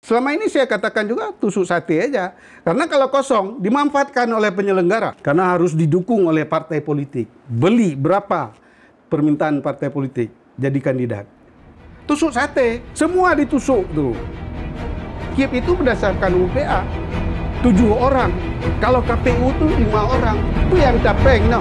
Selama ini saya katakan juga tusuk sate aja. Karena kalau kosong dimanfaatkan oleh penyelenggara. Karena harus didukung oleh partai politik. Beli berapa permintaan partai politik jadi kandidat. Tusuk sate, semua ditusuk tuh. KIP itu berdasarkan UPA 7 orang. Kalau KPU tuh 5 orang. Itu yang capek, no.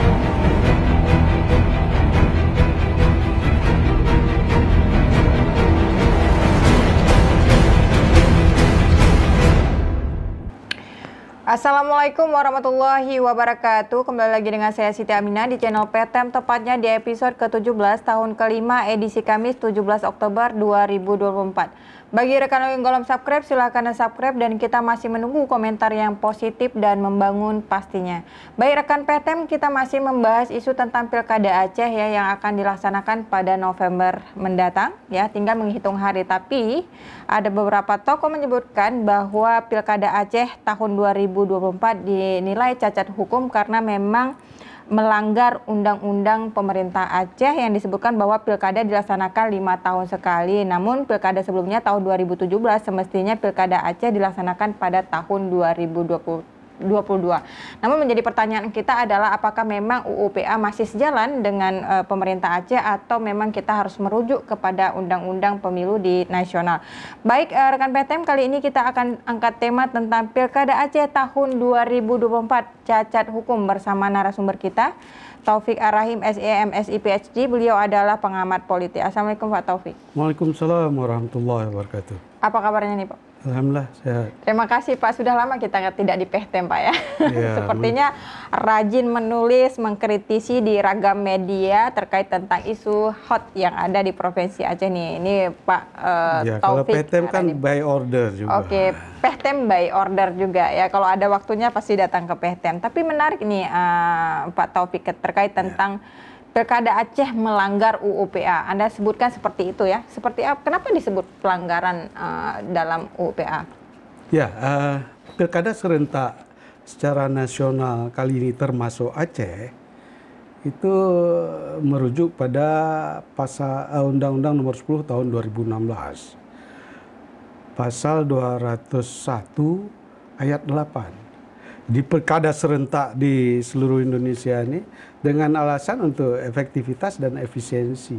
Assalamualaikum warahmatullahi wabarakatuh. Kembali lagi dengan saya Siti Aminah di channel PTM, tepatnya di episode ke-17 tahun kelima edisi Kamis 17 Oktober 2024. Bagi rekan yang belum subscribe, silahkan subscribe dan kita masih menunggu komentar yang positif dan membangun pastinya. Baik rekan PTM, kita masih membahas isu tentang Pilkada Aceh ya yang akan dilaksanakan pada November mendatang ya, tinggal menghitung hari. Tapi ada beberapa tokoh menyebutkan bahwa Pilkada Aceh tahun 2024 dinilai cacat hukum karena memang melanggar undang-undang pemerintah Aceh yang disebutkan bahwa pilkada dilaksanakan 5 tahun sekali. Namun pilkada sebelumnya tahun 2017 semestinya pilkada Aceh dilaksanakan pada tahun 2022. Namun menjadi pertanyaan kita adalah apakah memang UU PA masih sejalan dengan pemerintah Aceh atau memang kita harus merujuk kepada undang-undang pemilu di nasional. Baik rekan PTM, kali ini kita akan angkat tema tentang Pilkada Aceh tahun 2024 cacat hukum bersama narasumber kita Taufik Ar-Rahim SEM MSI PhD. Beliau adalah pengamat politik. Assalamualaikum Pak Taufik. Waalaikumsalam warahmatullahi wabarakatuh. Apa kabarnya nih Pak? Alhamdulillah sehat. Terima kasih Pak, sudah lama kita tidak di PTM Pak ya. Ya Sepertinya rajin menulis, mengkritisi di ragam media terkait tentang isu hot yang ada di Provinsi Aceh nih. Ini Pak ya, Taufik. kalau PTM kan by order juga. Oke, PTM by order juga ya. Kalau ada waktunya pasti datang ke PTM. Tapi menarik nih Pak Taufik terkait tentang Pilkada Aceh melanggar UU PA. Anda sebutkan seperti itu ya. Seperti apa? Kenapa disebut pelanggaran dalam UU PA? Ya, Pilkada serentak secara nasional kali ini termasuk Aceh itu merujuk pada pasal Undang-Undang Nomor 10 Tahun 2016. Pasal 201 ayat 8. Di pilkada serentak di seluruh Indonesia ini dengan alasan untuk efektivitas dan efisiensi.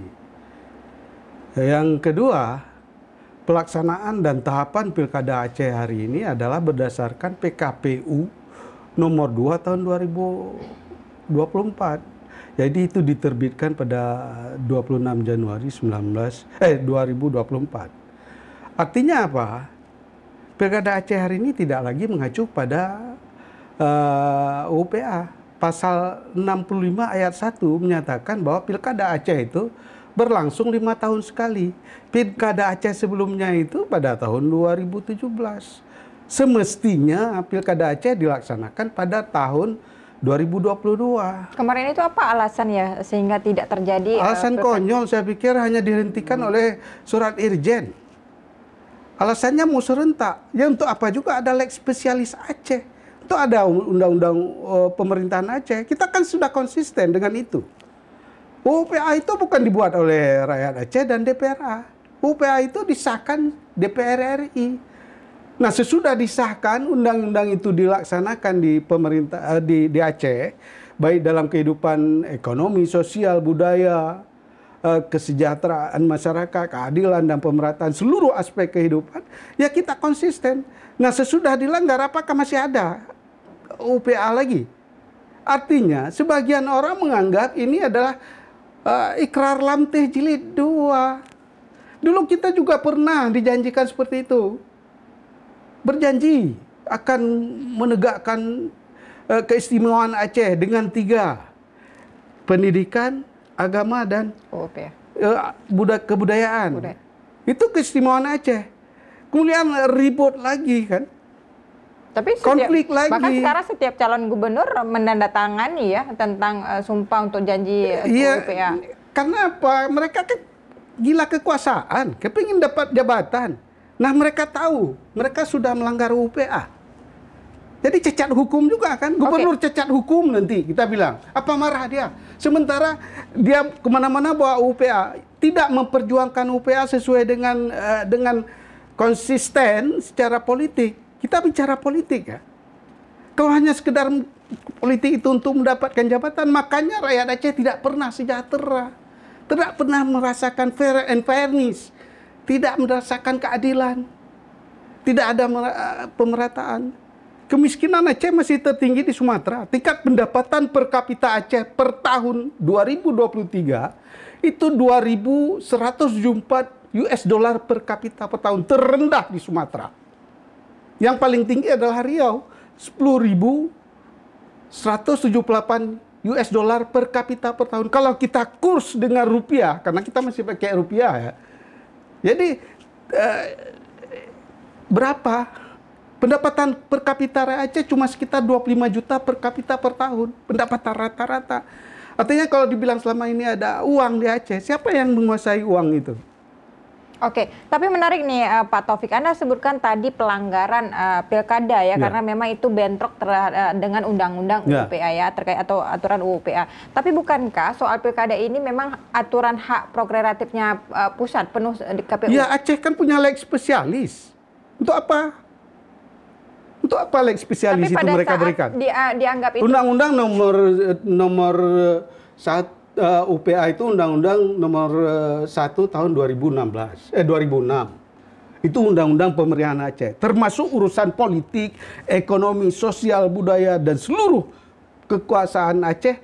Yang kedua, pelaksanaan dan tahapan Pilkada Aceh hari ini adalah berdasarkan PKPU nomor 2 tahun 2024. Jadi itu diterbitkan pada 26 Januari 2024. Artinya apa? Pilkada Aceh hari ini tidak lagi mengacu pada UPA. Pasal 65 ayat 1 menyatakan bahwa Pilkada Aceh itu berlangsung 5 tahun sekali. Pilkada Aceh sebelumnya itu pada tahun 2017. Semestinya Pilkada Aceh dilaksanakan pada tahun 2022. Kemarin itu apa alasannya sehingga tidak terjadi? Alasan konyol saya pikir hanya dihentikan oleh surat Irjen. Alasannya mau serentak. Ya untuk apa juga ada lex spesialis Aceh. Itu ada undang-undang pemerintahan Aceh. Kita kan sudah konsisten dengan itu. UPA itu bukan dibuat oleh rakyat Aceh dan DPRA. UPA itu disahkan DPR RI. Nah, sesudah disahkan undang-undang itu dilaksanakan di pemerintah di Aceh, baik dalam kehidupan ekonomi, sosial, budaya, kesejahteraan masyarakat, keadilan dan pemerataan seluruh aspek kehidupan, ya kita konsisten. Nah, sesudah dilanggar apakah masih ada UPA lagi? Artinya sebagian orang menganggap ini adalah ikrar lamtih jilid 2. Dulu kita juga pernah dijanjikan seperti itu. Berjanji akan menegakkan keistimewaan Aceh dengan 3. Pendidikan, agama, dan kebudayaan. Itu keistimewaan Aceh. Kemudian ribut lagi kan. Tapi konflik lagi. Bahkan sekarang setiap calon gubernur menandatangani ya tentang sumpah untuk janji UPA. Karena apa? Mereka kan gila kekuasaan, kepingin dapat jabatan. Nah mereka tahu, mereka sudah melanggar UPA. Jadi cacat hukum juga kan. Gubernur cacat hukum nanti kita bilang. Apa marah dia? Sementara dia kemana-mana bawa UPA. Tidak memperjuangkan UPA sesuai dengan konsisten secara politik. Kita bicara politik ya. Kalau hanya sekedar politik itu untuk mendapatkan jabatan, makanya rakyat Aceh tidak pernah sejahtera. Tidak pernah merasakan fair and fairness. Tidak merasakan keadilan. Tidak ada pemerataan. Kemiskinan Aceh masih tertinggi di Sumatera. Tingkat pendapatan per kapita Aceh per tahun 2023 itu 2.174 US dollar per kapita per tahun. Terendah di Sumatera. Yang paling tinggi adalah Riau. 10.178 US dollar per kapita per tahun. Kalau kita kurs dengan rupiah, karena kita masih pakai rupiah ya. Jadi berapa? Pendapatan per kapita rakyat Aceh cuma sekitar 25 juta per kapita per tahun. Pendapatan rata-rata. Artinya kalau dibilang selama ini ada uang di Aceh, siapa yang menguasai uang itu? Oke, tapi menarik nih Pak Taufik, Anda sebutkan tadi pelanggaran pilkada ya, karena memang itu bentrok dengan undang-undang UPA ya, terkait atau aturan UPA. Tapi bukankah soal pilkada ini memang aturan hak prerogatifnya pusat penuh di KPU? Ya, Aceh kan punya leg spesialis. Untuk apa? Untuk apa leg spesialis itu mereka berikan? Dianggap itu Undang-undang nomor 1 UPA itu Undang-Undang nomor 1 tahun 2006. Itu Undang-Undang Pemerintahan Aceh. Termasuk urusan politik, ekonomi, sosial, budaya, dan seluruh kekuasaan Aceh.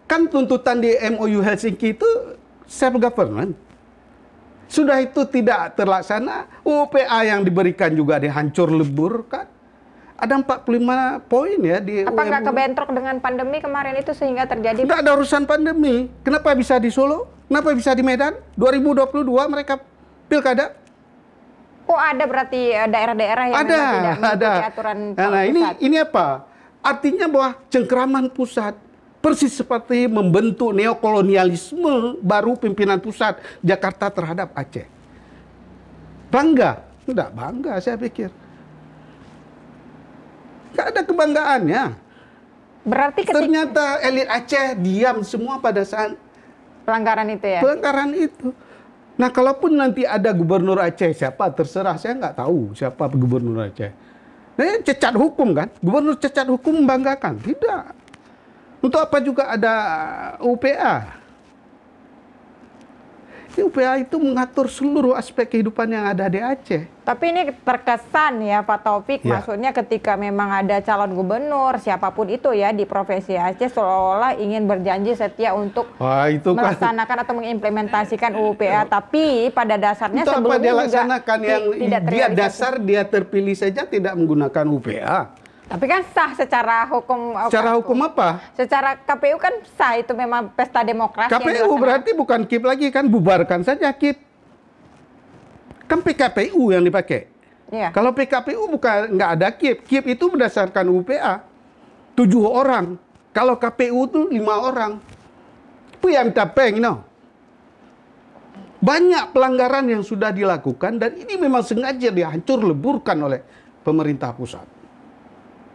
Kan tuntutan di MOU Helsinki itu self-government. Sudah itu tidak terlaksana, UPA yang diberikan juga dihancur leburkan. Ada 45 poin ya di apa nggak kebentrok dengan pandemi kemarin itu sehingga terjadi? Nggak ada urusan pandemi. Kenapa bisa di Solo? Kenapa bisa di Medan? 2022 mereka pilkada. Oh, ada berarti daerah-daerah yang memang tidak mengikuti aturan nah, pusat. Ini apa? Artinya bahwa cengkeraman pusat persis seperti membentuk neokolonialisme baru pimpinan pusat Jakarta terhadap Aceh. Bangga? Tidak bangga saya pikir. Nggak ada kebanggaannya. Berarti ternyata elit Aceh diam semua pada saat pelanggaran itu ya? Pelanggaran itu. Nah, kalaupun nanti ada gubernur Aceh, siapa terserah, saya nggak tahu siapa gubernur Aceh. Nah, cacat hukum kan? Gubernur cacat hukum membanggakan? Tidak. Untuk apa juga ada UPA? UPA itu mengatur seluruh aspek kehidupan yang ada di Aceh. Tapi ini terkesan ya Pak Taufik, maksudnya ketika memang ada calon gubernur, siapapun itu ya di provinsi Aceh seolah-olah ingin berjanji setia untuk melaksanakan atau mengimplementasikan UPA. Tapi pada dasarnya sebelumnya sebelumnya dia laksanakan yang dia dasar dia terpilih saja tidak menggunakan UPA. Tapi kan sah secara hukum. Secara hukum apa? Secara KPU kan sah, itu memang pesta demokrasi. KPU berarti bukan KIP lagi kan, bubarkan saja KIP. Kan PKPU yang dipakai. Iya. Kalau PKPU bukan nggak ada KIP. KIP itu berdasarkan UPA 7 orang. Kalau KPU itu 5 orang. Itu yang tapeng, Banyak pelanggaran yang sudah dilakukan dan ini memang sengaja dihancur leburkan oleh pemerintah pusat.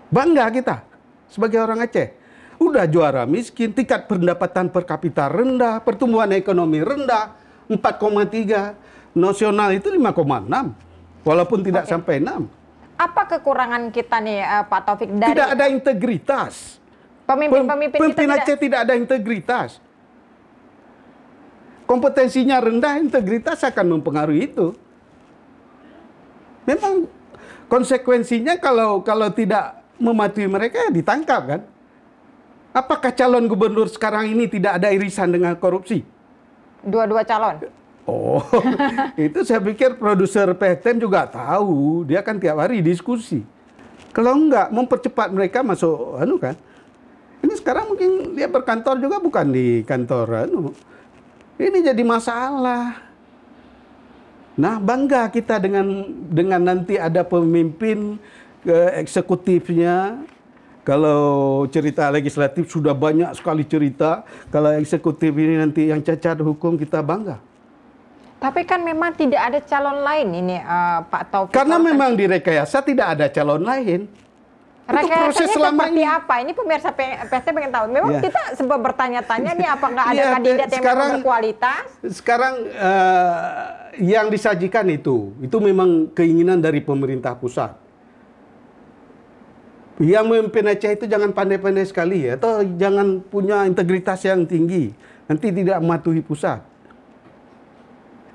Bangga kita sebagai orang Aceh. Udah juara miskin, tingkat pendapatan per kapita rendah, pertumbuhan ekonomi rendah, 4,3. Nasional itu 5,6. Walaupun tidak sampai 6. Apa kekurangan kita nih Pak Taufik? Tidak ada integritas. Pemimpin Aceh tidak ada integritas. Kompetensinya rendah, integritas akan mempengaruhi itu. Memang konsekuensinya kalau tidak mematuhi mereka ditangkap kan? Apakah calon gubernur sekarang ini tidak ada irisan dengan korupsi? Dua-dua calon. Oh, itu saya pikir produser PTM juga tahu. Dia kan tiap hari diskusi. Kalau enggak mempercepat mereka masuk kan? Ini sekarang mungkin dia berkantor juga bukan di kantor Ini jadi masalah. Nah, bangga kita dengan nanti ada pemimpin eksekutifnya. Kalau cerita legislatif sudah banyak sekali cerita. Kalau eksekutif ini nanti yang cacat hukum, kita bangga. Tapi kan memang tidak ada calon lain ini Pak Taufik. Karena memang direkayasa tidak ada calon lain. Untuk proses Rekayasanya selama seperti ini. apa? Ini pemirsa PT pengen tahu. Memang Iya. kita sempat bertanya-tanya nih apakah ada Iya, kandidat yang sekarang- memang berkualitas? Sekarang yang disajikan itu memang keinginan dari pemerintah pusat. Yang memimpin Aceh itu jangan pandai-pandai sekali ya, atau jangan punya integritas yang tinggi, nanti tidak mematuhi pusat.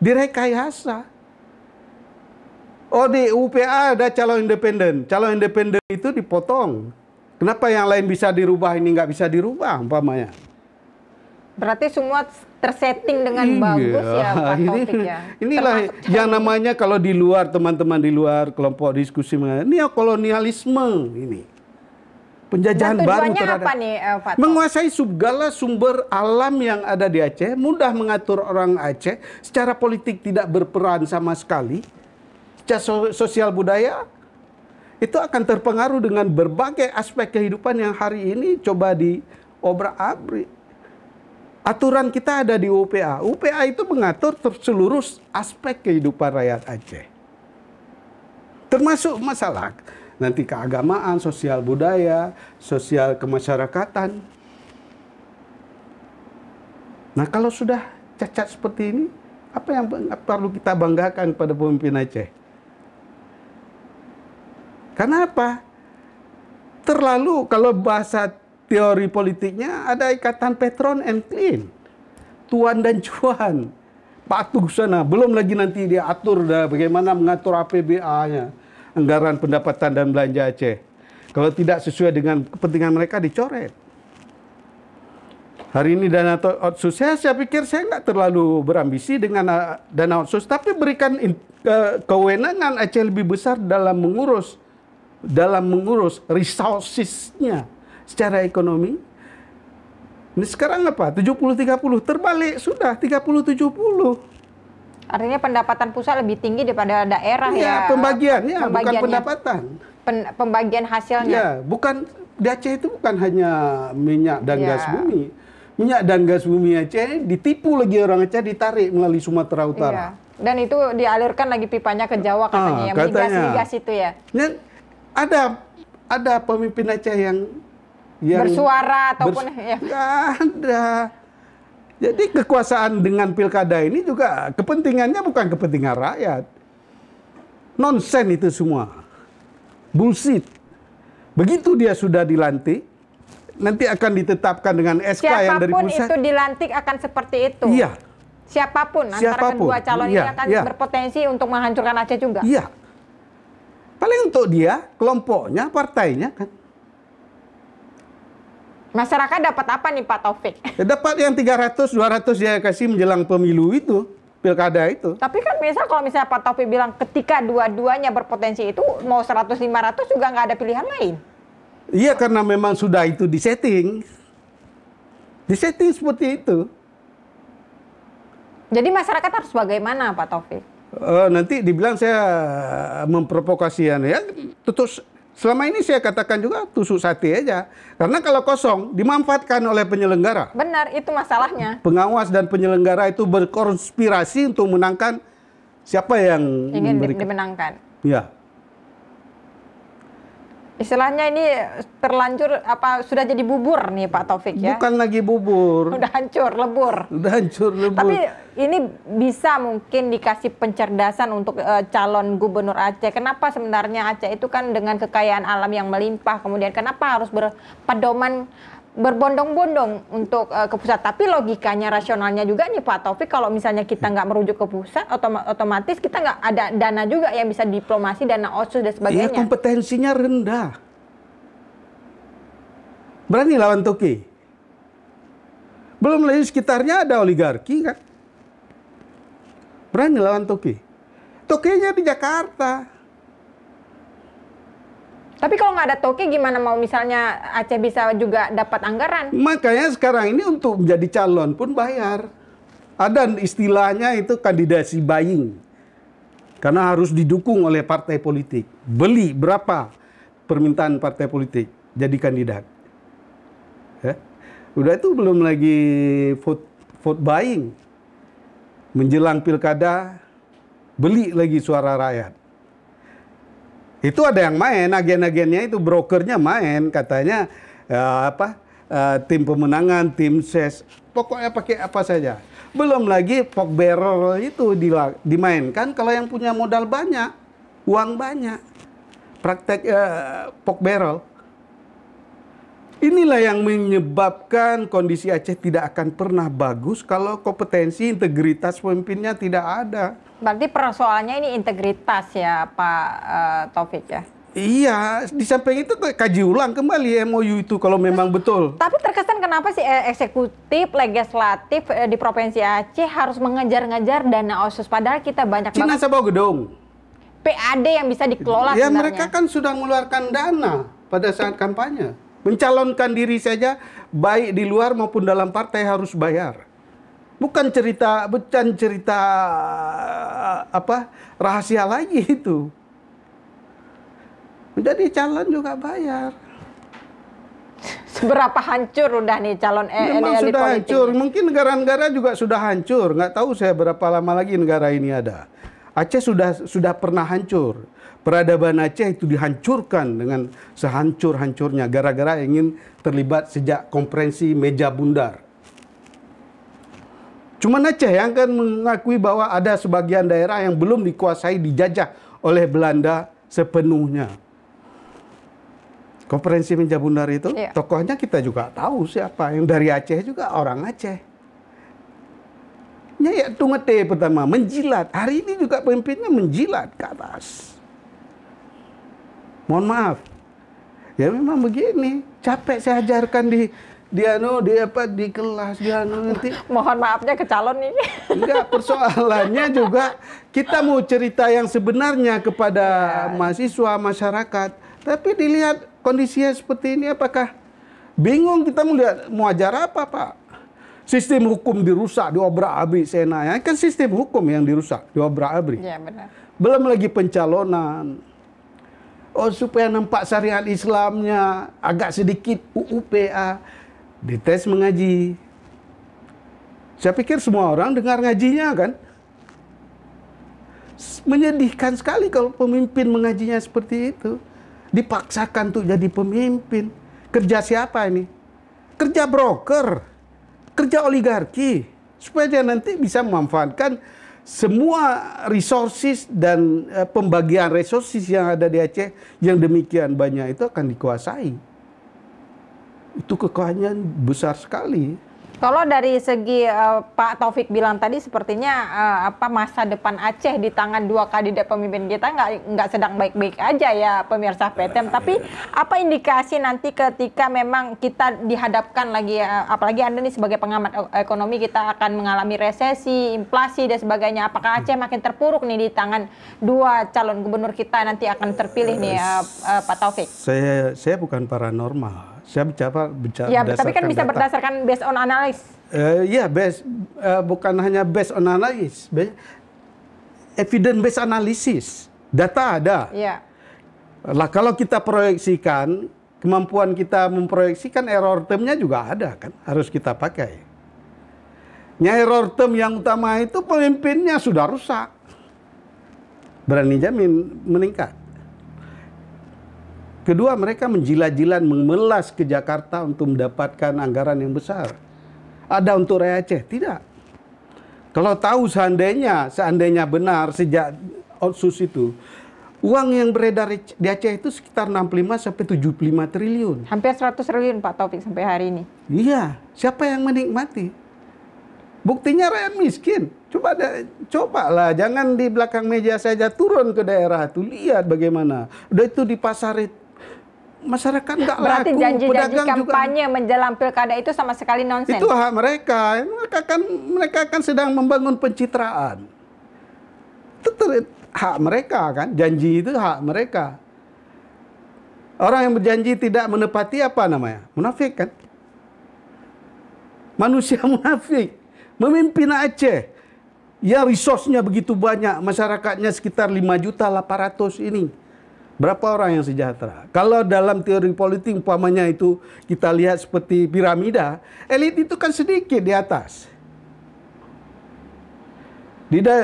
Direkayasa. Oh, di UPA ada calon independen itu dipotong. Kenapa yang lain bisa dirubah, ini nggak bisa dirubah umpamanya? Berarti semua tersetting dengan bagus ya Pak Taufik ya. Inilah Termasuk yang namanya kalau di luar, teman-teman di luar kelompok diskusi neokolonialisme ini. Penjajahan Dan baru tujuannya terhadap apa nih Pak Taufik? menguasai segala sumber alam yang ada di Aceh, mudah mengatur orang Aceh, secara politik tidak berperan sama sekali, secara sosial budaya itu akan terpengaruh dengan berbagai aspek kehidupan yang hari ini coba diobrak-abrik. Aturan kita ada di UPA. UPA itu mengatur seluruh aspek kehidupan rakyat Aceh. Termasuk masalah nanti keagamaan, sosial budaya, sosial kemasyarakatan. Nah, kalau sudah cacat seperti ini, apa yang perlu kita banggakan pada pemimpin Aceh? Karena apa? Terlalu, kalau bahasa teori politiknya ada ikatan patron and clean, tuan dan cuan, patuh sana. Belum lagi nanti dia atur bagaimana mengatur APBA-nya, anggaran pendapatan dan belanja Aceh. Kalau tidak sesuai dengan kepentingan mereka dicoret. Hari ini dana otsus saya pikir saya nggak terlalu berambisi dengan dana otsus, tapi berikan kewenangan Aceh lebih besar dalam mengurus resources-nya secara ekonomi. Ini sekarang apa? 70-30 terbalik sudah 30-70. Artinya pendapatan pusat lebih tinggi daripada daerah Ya, ya. pembagiannya bukan Pembagiannya. pendapatan. Pembagian hasilnya. Ya, bukan di Aceh itu bukan hanya minyak dan Ya. gas bumi. Minyak dan gas bumi Aceh ditipu lagi orang Aceh, ditarik melalui Sumatera Utara. Iya. Dan itu dialirkan lagi pipanya ke Jawa katanya, ya. Migas itu ya. Dan ada pemimpin Aceh yang Bersuara ataupun ya. Nggak ada. Jadi kekuasaan dengan pilkada ini juga kepentingannya bukan kepentingan rakyat. Nonsen itu semua. Bullshit. Begitu dia sudah dilantik, nanti akan ditetapkan dengan SK yang dari Siapapun pusat. itu dilantik akan seperti itu. Iya. Siapapun antara kedua calon ini akan berpotensi untuk menghancurkan Aceh juga. Iya. Paling untuk dia, kelompoknya, partainya kan. Masyarakat dapat apa nih Pak Taufik? Ya, dapat yang 300-200 dia kasih menjelang pemilu itu, pilkada itu. Tapi kan kalau misalnya Pak Taufik bilang ketika dua-duanya berpotensi itu mau 100-500 juga nggak ada pilihan lain. Iya, karena memang sudah itu disetting. Disetting seperti itu. Jadi masyarakat harus bagaimana Pak Taufik? Nanti dibilang saya memprovokasian ya, selama ini saya katakan juga tusuk sate aja. Karena kalau kosong dimanfaatkan oleh penyelenggara. Benar, itu masalahnya. Pengawas dan penyelenggara itu berkonspirasi untuk menangkan siapa yang ingin dimenangkan. Ya. Istilahnya ini terlanjur sudah jadi bubur nih Pak Taufik ya? Bukan lagi bubur. Udah hancur, lebur. Udah hancur, lebur. Tapi ini bisa mungkin dikasih pencerdasan untuk calon gubernur Aceh. Kenapa sebenarnya Aceh itu kan dengan kekayaan alam yang melimpah, kemudian kenapa harus berpedoman berbondong-bondong untuk ke pusat? Tapi logikanya, rasionalnya juga nih Pak Taufik, kalau misalnya kita nggak merujuk ke pusat, otomatis kita nggak ada dana juga yang bisa diplomasi, dana otsus dan sebagainya. Iya, kompetensinya rendah. Berani lawan Toke. Belum lagi sekitarnya ada oligarki kan. Berani lawan Toke. Tokenya di Jakarta. Tapi kalau nggak ada Toke gimana mau misalnya Aceh bisa juga dapat anggaran? Makanya sekarang ini untuk menjadi calon pun bayar. Ada istilahnya itu kandidasi buying. Karena harus didukung oleh partai politik. Beli berapa permintaan partai politik jadi kandidat. Ya. Udah itu belum lagi vote buying. Menjelang pilkada, beli lagi suara rakyat. Itu ada yang main, agen-agennya itu brokernya main, katanya tim pemenangan, tim ses, pokoknya pakai apa saja. Belum lagi pork barrel itu dimainkan kalau yang punya modal banyak, uang banyak. Praktek pork barrel. Inilah yang menyebabkan kondisi Aceh tidak akan pernah bagus kalau kompetensi, integritas pemimpinnya tidak ada. Berarti persoalannya ini integritas ya Pak Taufik ya? Iya, di samping itu kaji ulang kembali MOU itu kalau memang betul. Tapi terkesan kenapa sih eksekutif, legislatif di Provinsi Aceh harus mengejar-ngejar dana OSUS padahal kita banyak Cina banget Sabau Gedung. PAD yang bisa dikelola Ya sebenarnya. mereka kan sudah mengeluarkan dana pada saat kampanye. Mencalonkan diri saja baik di luar maupun dalam partai harus bayar. Bukan cerita rahasia lagi itu. Menjadi calon juga bayar. Seberapa hancur udah nih calon Memang elit sudah politik? hancur. Mungkin negara-negara juga sudah hancur. Nggak tahu saya berapa lama lagi negara ini ada. Aceh sudah pernah hancur. Peradaban Aceh itu dihancurkan dengan sehancur-hancurnya gara-gara ingin terlibat sejak konferensi meja bundar. Cuma Aceh yang akan mengakui bahwa ada sebagian daerah yang belum dikuasai, dijajah oleh Belanda sepenuhnya. Konferensi meja bundar itu, tokohnya kita juga tahu siapa. Yang dari Aceh juga orang Aceh. Nyayak Tungete pertama, menjilat. Hari ini juga pemimpinnya menjilat ke atas. Mohon maaf. Ya memang begini. Capek saya ajarkan di kelas nanti. Mohon maafnya ke calon ini. Enggak, persoalannya juga kita mau cerita yang sebenarnya kepada mahasiswa, masyarakat. Tapi dilihat kondisinya seperti ini, apakah bingung kita mau ajar apa, Pak? Sistem hukum dirusak, diobrak-abrik Sena. Kan sistem hukum yang dirusak, diobrak-abrik. Iya, benar. Belum lagi pencalonan. Oh, supaya nampak syariat Islamnya agak sedikit UUPA, dites mengaji. Saya pikir semua orang dengar ngajinya kan. Menyedihkan sekali kalau pemimpin mengajinya seperti itu. Dipaksakan untuk jadi pemimpin. Kerja siapa ini? Kerja broker. Kerja oligarki. Supaya dia nanti bisa memanfaatkan semua resources dan pembagian resources yang ada di Aceh yang demikian banyak itu akan dikuasai. Itu kekayaan besar sekali. Kalau dari segi Pak Taufik bilang tadi sepertinya masa depan Aceh di tangan dua kandidat pemimpin kita nggak sedang baik-baik aja ya pemirsa PTM. Tapi apa indikasi nanti ketika memang kita dihadapkan lagi, apalagi Anda nih sebagai pengamat ekonomi, kita akan mengalami resesi, inflasi dan sebagainya. Apakah Aceh makin terpuruk nih di tangan dua calon gubernur kita nanti akan terpilih nih Pak Taufik? Saya bukan paranormal. Saya bicara ya, tapi kan bisa data. Berdasarkan based on analysis. Bukan hanya based on analysis, evidence based analysis. Data ada. Ya. Lah kalau kita proyeksikan, kemampuan kita memproyeksikan error term-nya juga ada kan, harus kita pakai. Error term yang utama itu pemimpinnya sudah rusak. Berani jamin meningkat. Kedua, mereka menjilat-jilat memelas ke Jakarta untuk mendapatkan anggaran yang besar. Ada untuk rakyat Aceh? Tidak. Kalau tahu seandainya benar sejak OSUS itu, uang yang beredar di Aceh itu sekitar 65 sampai 75 triliun. Hampir 100 triliun Pak Taufik sampai hari ini. Iya, siapa yang menikmati? Buktinya rakyat miskin. Cobalah, jangan di belakang meja saja, turun ke daerah itu, lihat bagaimana. Udah itu di pasar itu. Masyarakat nggak laku, berarti janji-janji juga, kampanye menjelang pilkada itu sama sekali nonsens. Itu hak mereka. Mereka kan sedang membangun pencitraan. Itu hak mereka kan. Janji itu hak mereka. Orang yang berjanji tidak menepati apa namanya? Munafik kan? Manusia munafik. Memimpin Aceh yang resource-nya begitu banyak, masyarakatnya sekitar 5.800.000 ini. Berapa orang yang sejahtera? Kalau dalam teori politik umpamanya itu kita lihat seperti piramida, elit itu kan sedikit di atas.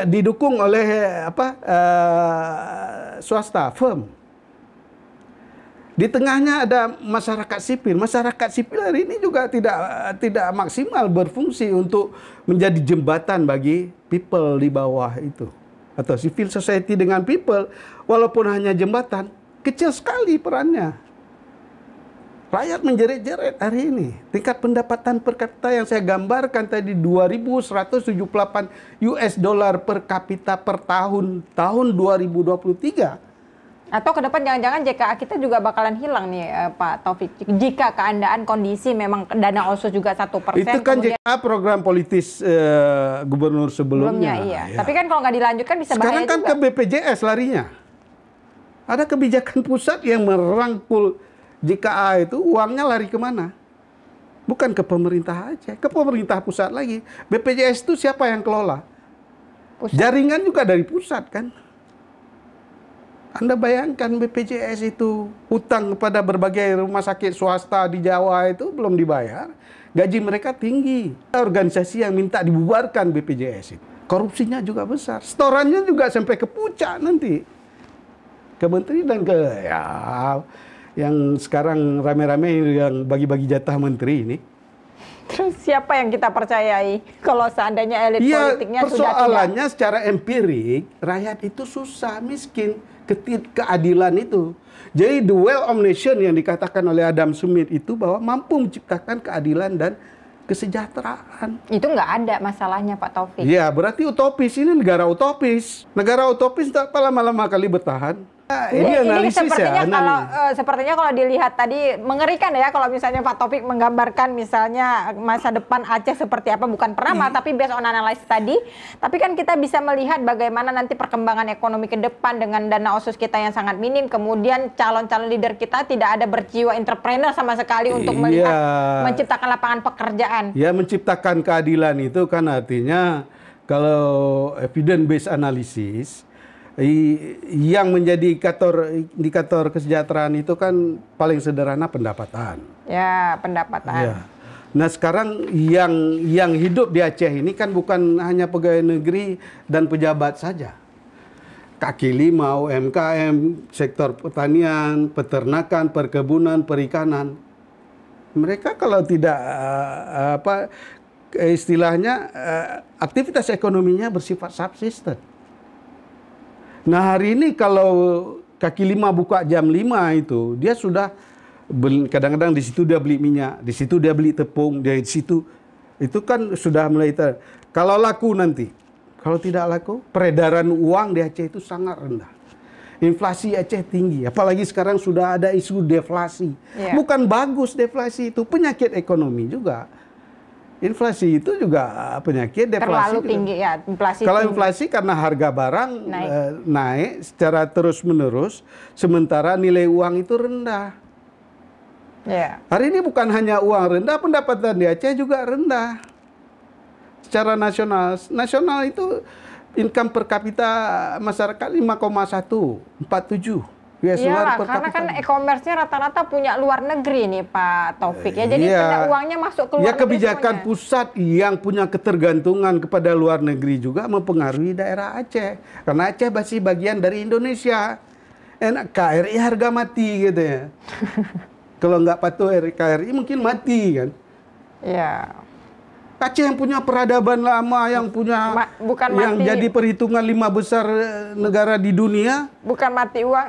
Didukung oleh swasta, firm. Di tengahnya ada masyarakat sipil. Masyarakat sipil hari ini juga tidak maksimal berfungsi untuk menjadi jembatan bagi people di bawah itu. Atau civil society dengan people, walaupun hanya jembatan, kecil sekali perannya. Rakyat menjerit-jerit hari ini. Tingkat pendapatan per kapita yang saya gambarkan tadi 2.178 US dollar per kapita per tahun 2023. Atau ke depan jangan-jangan JKA kita juga bakalan hilang nih Pak Taufik. Jika keadaan kondisi memang dana OSUS juga 1%. Itu kan kemudian JKA program politis gubernur sebelumnya. Iya. Ya. Tapi kan kalau nggak dilanjutkan bisa sekarang bahaya kan juga. Ke BPJS larinya. Ada kebijakan pusat yang merangkul JKA itu, uangnya lari kemana? Bukan ke pemerintah aja, ke pemerintah pusat lagi. BPJS itu siapa yang kelola? Pusat. Jaringan juga dari pusat kan. Anda bayangkan BPJS itu hutang kepada berbagai rumah sakit swasta di Jawa itu belum dibayar. Gaji mereka tinggi. Organisasi yang minta dibubarkan BPJS itu. Korupsinya juga besar. Setorannya juga sampai ke puncak nanti. Ke menteri dan ke yang sekarang rame-rame yang bagi-bagi jatah menteri ini. Terus siapa yang kita percayai kalau seandainya elit politiknya sudah tidak? Persoalannya secara empirik, rakyat itu susah, miskin. Keadilan itu. Jadi the well of nation yang dikatakan oleh Adam Smith itu bahwa mampu menciptakan keadilan dan kesejahteraan. Itu nggak ada masalahnya Pak Taufik. Iya, berarti utopis. Ini negara utopis. Negara utopis tak lama-lama kali bertahan. Nah, ini analisis sepertinya ya. Sepertinya kalau dilihat tadi mengerikan ya kalau misalnya Pak Taufik menggambarkan misalnya masa depan Aceh seperti apa, bukan pernah tapi based on analisis tadi. Tapi kan kita bisa melihat bagaimana nanti perkembangan ekonomi ke depan dengan dana OSUS kita yang sangat minim, kemudian calon-calon leader kita tidak ada berjiwa entrepreneur sama sekali untuk melihat menciptakan lapangan pekerjaan. Ya, menciptakan keadilan itu kan artinya kalau evidence based analysis yang menjadi indikator kesejahteraan itu kan paling sederhana pendapatan. Ya, pendapatan. Ya. Nah, sekarang yang hidup di Aceh ini kan bukan hanya pegawai negeri dan pejabat saja. Kaki lima, UMKM, sektor pertanian, peternakan, perkebunan, perikanan. Mereka kalau tidak istilahnya aktivitas ekonominya bersifat subsisten. Nah, hari ini kalau kaki lima buka jam 5 itu, dia sudah kadang-kadang di situ dia beli minyak, di situ dia beli tepung, di situ itu kan sudah mulai kalau laku nanti. Kalau tidak laku, peredaran uang di Aceh itu sangat rendah. Inflasi Aceh tinggi, apalagi sekarang sudah ada isu deflasi. Yeah. Bukan bagus deflasi itu, penyakit ekonomi juga. Inflasi itu juga penyakit, deflasi terlalu tinggi ya, inflasi. Kalau inflasi karena harga barang naik secara terus-menerus, sementara nilai uang itu rendah. Yeah. Hari ini bukan hanya uang rendah, pendapatan di Aceh juga rendah. Secara nasional itu income per kapita masyarakat 5,147. Iya, karena kan e-commerce-nya rata-rata punya luar negeri nih Pak Taufik ya. Jadi uangnya masuk ke luar negeri. Ya, kebijakan pusat yang punya ketergantungan kepada luar negeri juga mempengaruhi daerah Aceh. Karena Aceh masih bagian dari Indonesia. KRI harga mati gitu ya. Kalau nggak patuh KRI mungkin mati kan. Iya. Aceh yang punya peradaban lama, yang punya yang jadi perhitungan 5 besar negara di dunia. Bukan mati uang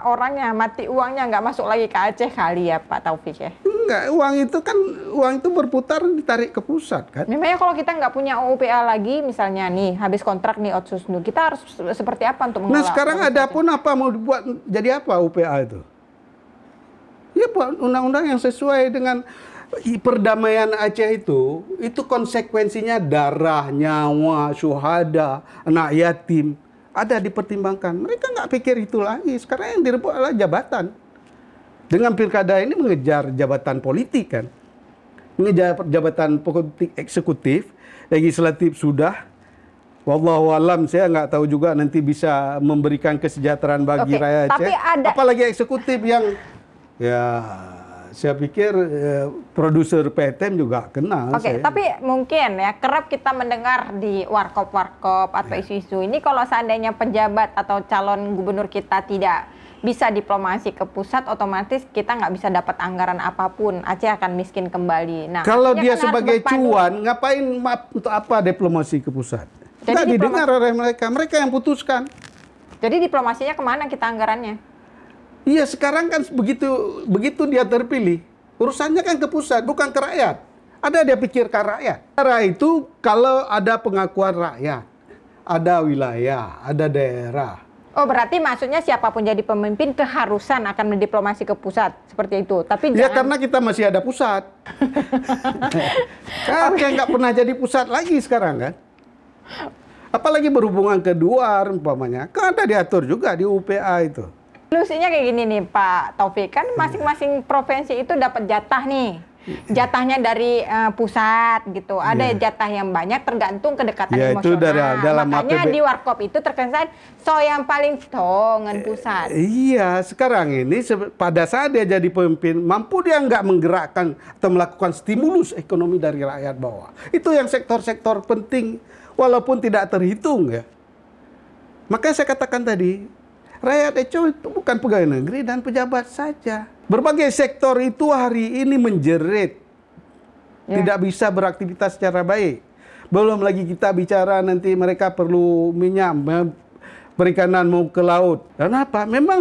orangnya, mati uangnya nggak masuk lagi ke Aceh kali ya Pak Taufik ya. Enggak, uang itu berputar ditarik ke pusat kan. Memangnya kalau kita nggak punya OUPA lagi, misalnya nih habis kontrak nih OSUS, kita harus seperti apa untuk mengelola? Nah, sekarang ada pun apa mau dibuat jadi apa OUPA itu? Ya, buat undang-undang yang sesuai dengan perdamaian Aceh itu konsekuensinya darah, nyawa, syuhada, anak yatim ada dipertimbangkan. Mereka nggak pikir itu lagi. Sekarang yang direbut adalah jabatan. Dengan pilkada ini mengejar jabatan politik kan, mengejar jabatan politik eksekutif, legislatif sudah. Wallahu alam, saya nggak tahu juga nanti bisa memberikan kesejahteraan bagi rakyat Aceh. Apalagi eksekutif yang saya pikir produser PTM juga kenal. Tapi mungkin ya kerap kita mendengar di warkop atau isu-isu ini kalau seandainya pejabat atau calon gubernur kita tidak bisa diplomasi ke pusat, otomatis kita nggak bisa dapat anggaran apapun. Aceh akan miskin kembali. Nah, kalau dia kan sebagai cuan, ngapain untuk apa diplomasi ke pusat? Tidak didengar oleh mereka. Mereka yang putuskan. Jadi diplomasinya kemana kita anggarannya? Iya, sekarang kan begitu dia terpilih, urusannya kan ke pusat, bukan ke rakyat. Ada dia pikirkan rakyat. Cara itu kalau ada pengakuan rakyat, ada wilayah, ada daerah. Oh, berarti maksudnya siapapun jadi pemimpin keharusan akan mendiplomasi ke pusat seperti itu. Tapi ya karena kita masih ada pusat. Kan kayak nggak pernah jadi pusat lagi sekarang kan. Apalagi berhubungan ke luar umpamanya. Kan ada diatur juga di UPA itu. Solusinya kayak gini nih Pak Taufik, kan masing-masing provinsi itu dapat jatah nih. Jatahnya dari pusat gitu. Ada jatah yang banyak tergantung kedekatan emosional. Itu dalam makanya di Warkop itu terkesan yang paling dengan pusat. Iya, sekarang ini pada saat dia jadi pemimpin, mampu dia nggak menggerakkan atau melakukan stimulus ekonomi dari rakyat bawah. Itu yang sektor-sektor penting, walaupun tidak terhitung ya. Makanya saya katakan tadi, rakyat Eco itu bukan pegawai negeri dan pejabat saja. Berbagai sektor itu hari ini menjerit. Tidak bisa beraktivitas secara baik. Belum lagi kita bicara nanti mereka perlu minyak, perikanan mau ke laut. Kenapa? Memang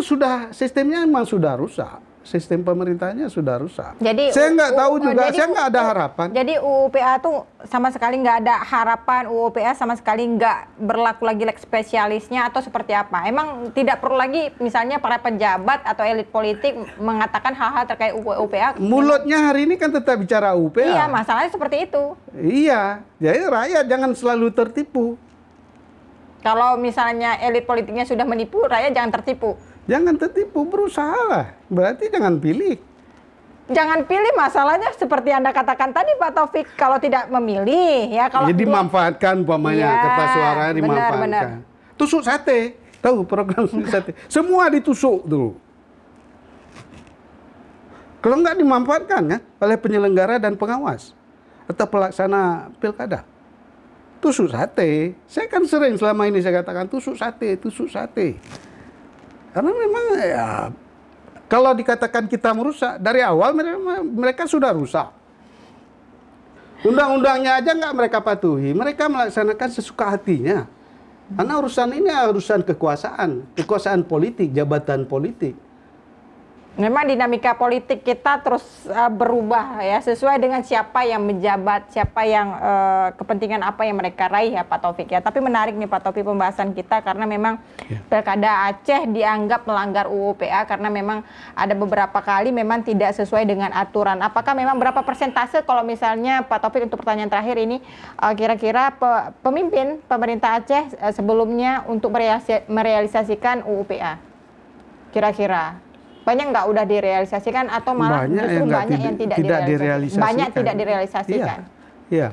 sistemnya memang sudah rusak. Sistem pemerintahnya sudah rusak. Jadi saya nggak tahu juga, saya nggak ada harapan. Jadi UUPA tuh sama sekali nggak ada harapan, UUPA sama sekali nggak berlaku lagi lex spesialisnya atau seperti apa? Emang tidak perlu lagi misalnya para pejabat atau elit politik mengatakan hal-hal terkait UUPA? Mulutnya hari ini kan tetap bicara UUPA. Iya, masalahnya seperti itu. Iya, jadi rakyat jangan selalu tertipu. Kalau misalnya elit politiknya sudah menipu, rakyat jangan tertipu. Jangan tertipu, berusahalah. Berarti jangan pilih. Jangan pilih, masalahnya seperti Anda katakan tadi Pak Taufik, kalau tidak memilih ya kalau jadi dimanfaatkan umpamanya kertas suaranya dimanfaatkan. Benar. Tusuk sate. Tahu program tusuk sate? Semua ditusuk dulu. Kalau nggak dimanfaatkan ya oleh penyelenggara dan pengawas atau pelaksana pilkada. Tusuk sate. Saya kan sering selama ini saya katakan tusuk sate, tusuk sate. Karena memang ya kalau dikatakan kita merusak dari awal mereka sudah rusak. Undang-undangnya aja nggak mereka patuhi, mereka melaksanakan sesuka hatinya. Karena urusan ini urusan kekuasaan politik, jabatan politik. Memang dinamika politik kita terus berubah ya sesuai dengan siapa yang menjabat, siapa yang kepentingan apa yang mereka raih ya Pak Taufik ya. Tapi menarik nih Pak Taufik pembahasan kita karena memang Pilkada Aceh dianggap melanggar UUPA karena memang ada beberapa kali memang tidak sesuai dengan aturan. Apakah memang berapa persentase kalau misalnya Pak Taufik untuk pertanyaan terakhir ini kira-kira pemimpin pemerintah Aceh sebelumnya untuk merealisasikan UUPA? Kira-kira banyak nggak udah direalisasikan atau malah justru banyak yang tidak direalisasikan? Banyak tidak direalisasikan. Iya.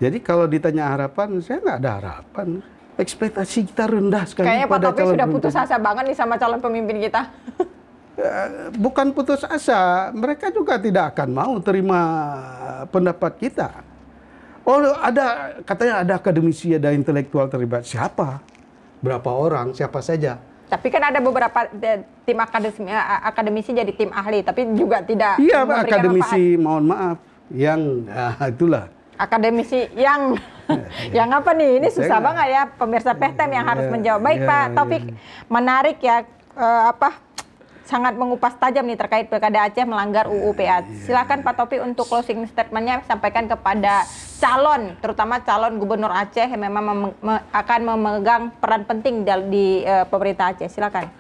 Jadi kalau ditanya harapan, saya nggak ada harapan. Ekspektasi kita rendah sekali. Kayaknya Pak Taufik sudah putus asa banget nih sama calon pemimpin kita. Bukan putus asa, mereka juga tidak akan mau terima pendapat kita. Oh, katanya ada akademisi, ada intelektual terlibat. Siapa? Berapa orang? Siapa saja? Tapi kan ada beberapa tim akademisi jadi tim ahli, tapi juga tidak. Iya, akademisi, mohon maaf, yang itulah. Akademisi yang yang apa nih? Ini susah banget ya pemirsa PTM yang harus menjawab. Baik Pak Taufik, menarik ya sangat mengupas tajam nih terkait Pilkada Aceh melanggar UUPA. Silakan Pak Taufik untuk closing statement-nya sampaikan kepada calon, terutama calon gubernur Aceh yang memang akan memegang peran penting di pemerintah Aceh. Silakan.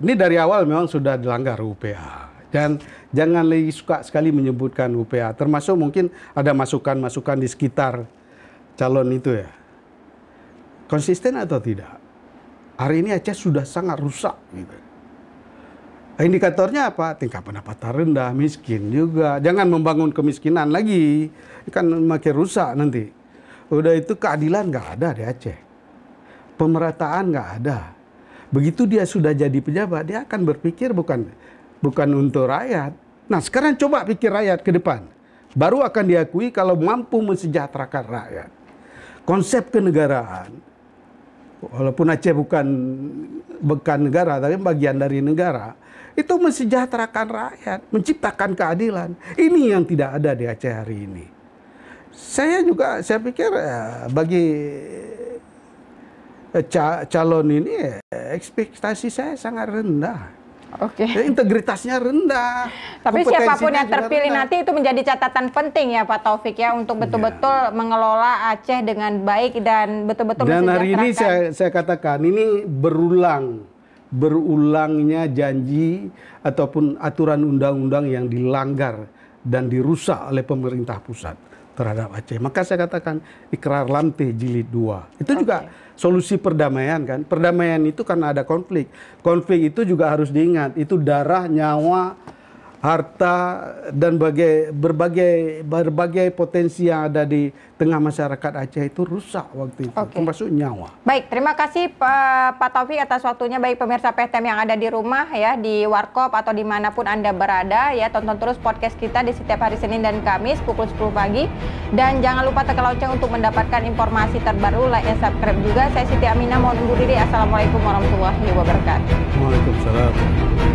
Ini dari awal memang sudah dilanggar UUPA. Dan jangan lagi suka sekali menyebutkan UUPA. Termasuk mungkin ada masukan-masukan di sekitar calon itu ya. Konsisten atau tidak? Hari ini Aceh sudah sangat rusak gitu. Indikatornya apa? Tingkat pendapatan rendah, miskin juga. Jangan membangun kemiskinan lagi. Kan makin rusak nanti. Udah itu keadilan nggak ada di Aceh. Pemerataan nggak ada. Begitu dia sudah jadi pejabat, dia akan berpikir bukan untuk rakyat. Nah sekarang coba pikir rakyat ke depan. Baru akan diakui kalau mampu mensejahterakan rakyat. Konsep kenegaraan walaupun Aceh bukan negara, tapi bagian dari negara, itu mensejahterakan rakyat, menciptakan keadilan. Ini yang tidak ada di Aceh hari ini. Saya pikir bagi calon ini ekspektasi saya sangat rendah. Oke. Integritasnya rendah. Tapi siapapun yang kompetensinya juga terpilih rendah. nanti itu menjadi catatan penting ya Pak Taufik ya untuk betul-betul mengelola Aceh dengan baik dan betul-betul Dan hari ini mensejahterakan. saya katakan ini berulangnya janji ataupun aturan undang-undang yang dilanggar dan dirusak oleh pemerintah pusat terhadap Aceh. Maka saya katakan Ikrar Lante Jilid 2. Itu juga solusi perdamaian kan. Perdamaian itu karena ada konflik. Konflik itu juga harus diingat. Itu darah, nyawa, harta, dan berbagai potensi yang ada di tengah masyarakat Aceh itu rusak waktu itu. Termasuk nyawa. Baik, terima kasih Pak Taufik atas waktunya. Baik pemirsa PTM yang ada di rumah ya, di warkop atau dimanapun Anda berada ya, tonton terus podcast kita di setiap hari Senin dan Kamis pukul 10 pagi. Dan jangan lupa tekan lonceng untuk mendapatkan informasi terbaru, like dan subscribe juga. Saya Siti Aminah, mohon undur diri. Assalamualaikum warahmatullahi wabarakatuh. Waalaikumsalam.